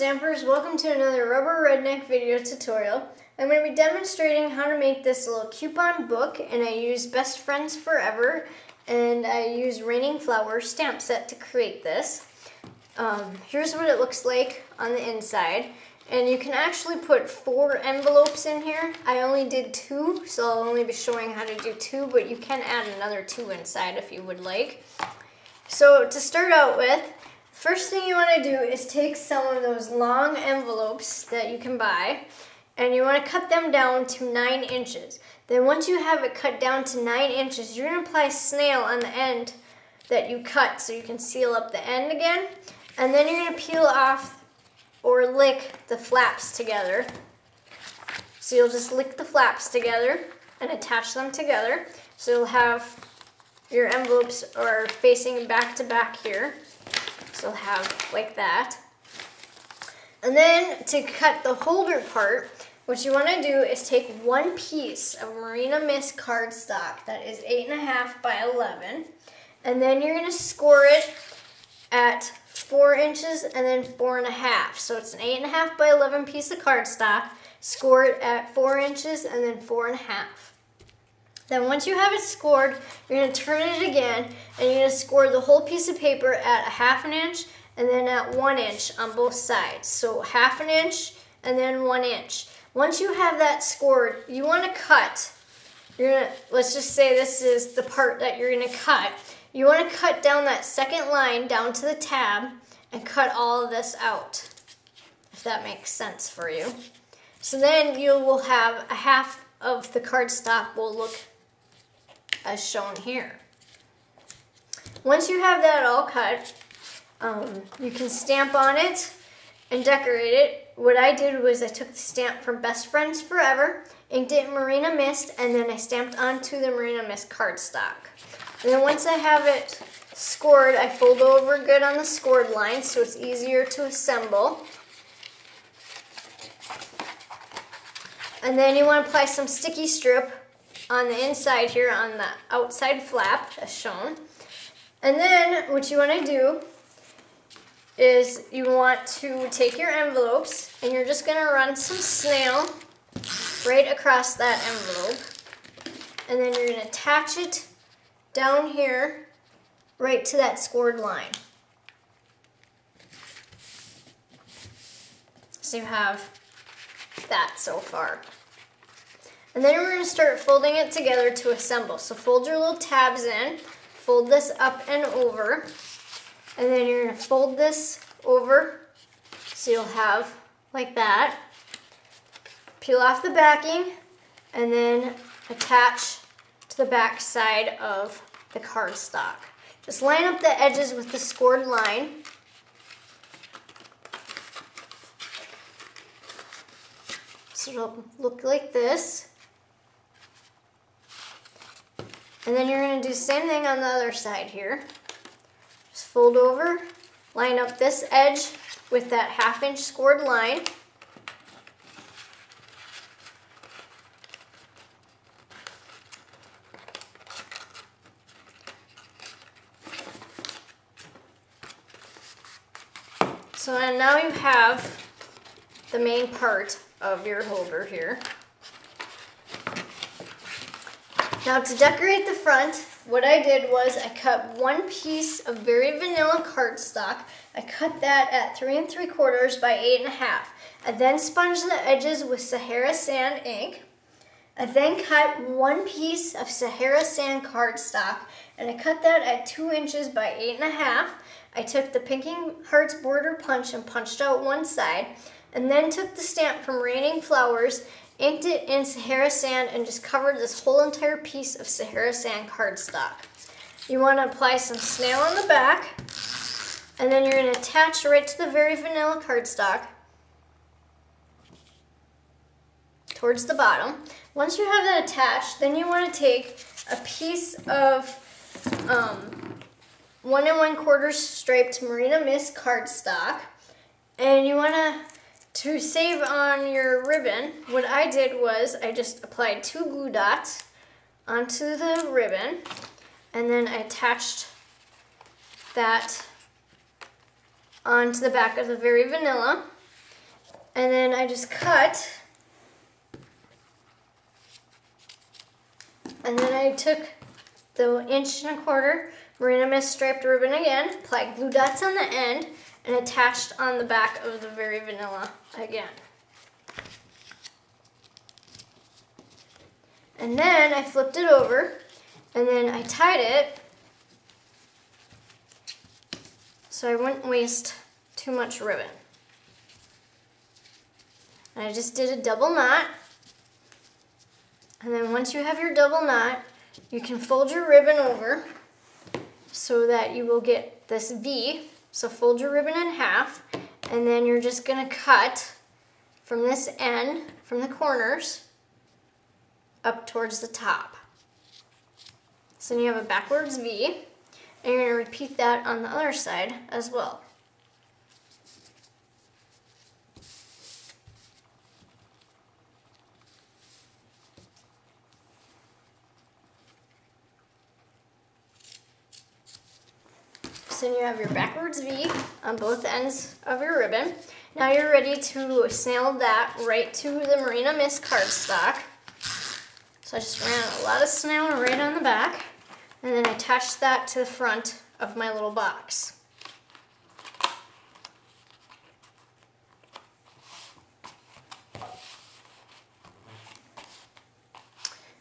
Stampers, welcome to another Rubber Redneck video tutorial. I'm going to be demonstrating how to make this little coupon book, and I use Best Friends Forever and I use Raining Flowers stamp set to create this. Here's what it looks like on the inside, and you can actually put 4 envelopes in here. I only did 2, so I'll only be showing how to do 2, but you can add another 2 inside if you would like. So to start out with, first thing you want to do is take some of those long envelopes that you can buy, and you want to cut them down to 9 inches. Then once you have it cut down to 9 inches, you're going to apply snail on the end that you cut so you can seal up the end again. And then you're going to peel off or lick the flaps together. So you'll just lick the flaps together and attach them together. So you'll have your envelopes are facing back to back here. So you'll have like that. And then to cut the holder part, what you want to do is take 1 piece of Marina Mist cardstock that is 8.5 by 11, and then you're going to score it at 4 inches and then 4.5. So it's an 8.5 by 11 piece of cardstock. Score it at 4 inches and then 4.5. Then once you have it scored, you're going to turn it again, and you're going to score the whole piece of paper at 1/2 inch and then at 1 inch on both sides. So 1/2 inch and then 1 inch. Once you have that scored, you want to cut. Let's just say this is the part that you're going to cut. You want to cut down that second line down to the tab and cut all of this out, if that makes sense for you. So then you will have 1/2 of the cardstock will look as shown here. Once you have that all cut, you can stamp on it and decorate it. What I did was I took the stamp from Best Friends Forever, inked it in Marina Mist, and then I stamped onto the Marina Mist cardstock. And then once I have it scored, I fold over good on the scored line so it's easier to assemble. And then you want to apply some sticky strip on the inside here on the outside flap as shown. And then what you want to do is you want to take your envelopes and you're just going to run some snail right across that envelope. And then you're going to attach it down here right to that scored line. So you have that so far. And then we're going to start folding it together to assemble. So fold your little tabs in, fold this up and over, and then you're going to fold this over so you'll have like that. Peel off the backing and then attach to the back side of the cardstock. Just line up the edges with the scored line. So it'll look like this. And then you're going to do the same thing on the other side here. Just fold over, line up this edge with that 1/2 inch scored line. So and now you have the main part of your holder here. Now to decorate the front, what I did was I cut 1 piece of very vanilla cardstock. I cut that at 3 3/4 by 8.5. I then sponged the edges with Sahara Sand ink. I then cut 1 piece of Sahara Sand cardstock, and I cut that at 2 inches by 8.5. I took the Pinking Hearts border punch and punched out one side, and then took the stamp from Raining Flowers, inked it in Sahara Sand, and just covered this whole entire piece of Sahara Sand cardstock. You want to apply some snail on the back, and then you're going to attach right to the very vanilla cardstock towards the bottom. Once you have that attached, then you want to take a piece of 1 1/4 striped Marina Mist cardstock, and you want to save on your ribbon. What I did was I just applied 2 glue dots onto the ribbon, and then I attached that onto the back of the very vanilla. And then I just cut. And then I took the 1.25 inch Marina Mist striped ribbon again, applied glue dots on the end, and attached on the back of the Very Vanilla again. And then I flipped it over, and then I tied it so I wouldn't waste too much ribbon. And I just did a double knot. And then once you have your double knot, you can fold your ribbon over so that you will get this V. So fold your ribbon in half, and then you're just gonna cut from this end, from the corners, up towards the top. So then you have a backwards V, and you're gonna repeat that on the other side as well. So then you have your backwards V on both ends of your ribbon. Now you're ready to snail that right to the Marina Mist cardstock. So I just ran a lot of snail right on the back, and then attached that to the front of my little box.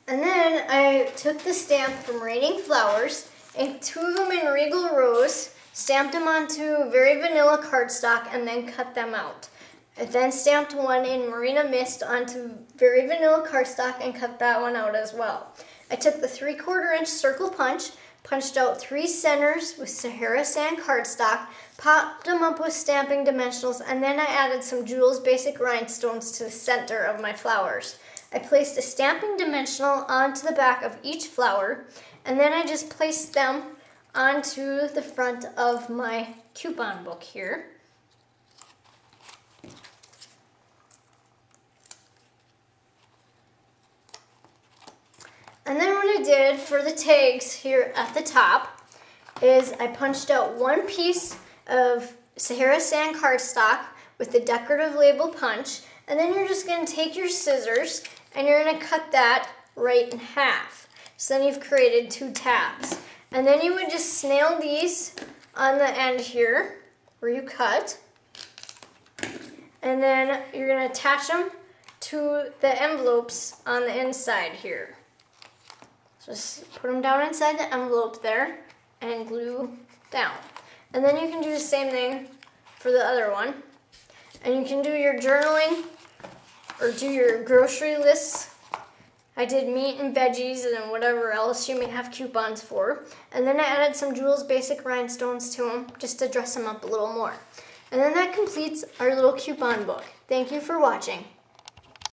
And then I took the stamp from Raining Flowers, and 2 of them in Regal Rose, stamped them onto Very Vanilla cardstock, and then cut them out. I then stamped one in Marina Mist onto Very Vanilla cardstock and cut that one out as well. I took the 3/4 inch circle punch, punched out 3 centers with Sahara Sand cardstock, popped them up with stamping dimensionals, and then I added some Jewel's Basic Rhinestones to the center of my flowers. I placed a stamping dimensional onto the back of each flower, and then I just placed them onto the front of my coupon book here. And then what I did for the tags here at the top is I punched out 1 piece of Sahara Sand cardstock with the decorative label punch, and then you're just going to take your scissors and you're going to cut that right in half. So then you've created 2 tabs. And then you would just snail these on the end here where you cut. And then you're going to attach them to the envelopes on the inside here. So just put them down inside the envelope there and glue down. And then you can do the same thing for the other one. And you can do your journaling or do your grocery lists. I did meat and veggies and then whatever else you may have coupons for. And then I added some Jewel's Basic Rhinestones to them just to dress them up a little more. And then that completes our little coupon book. Thank you for watching.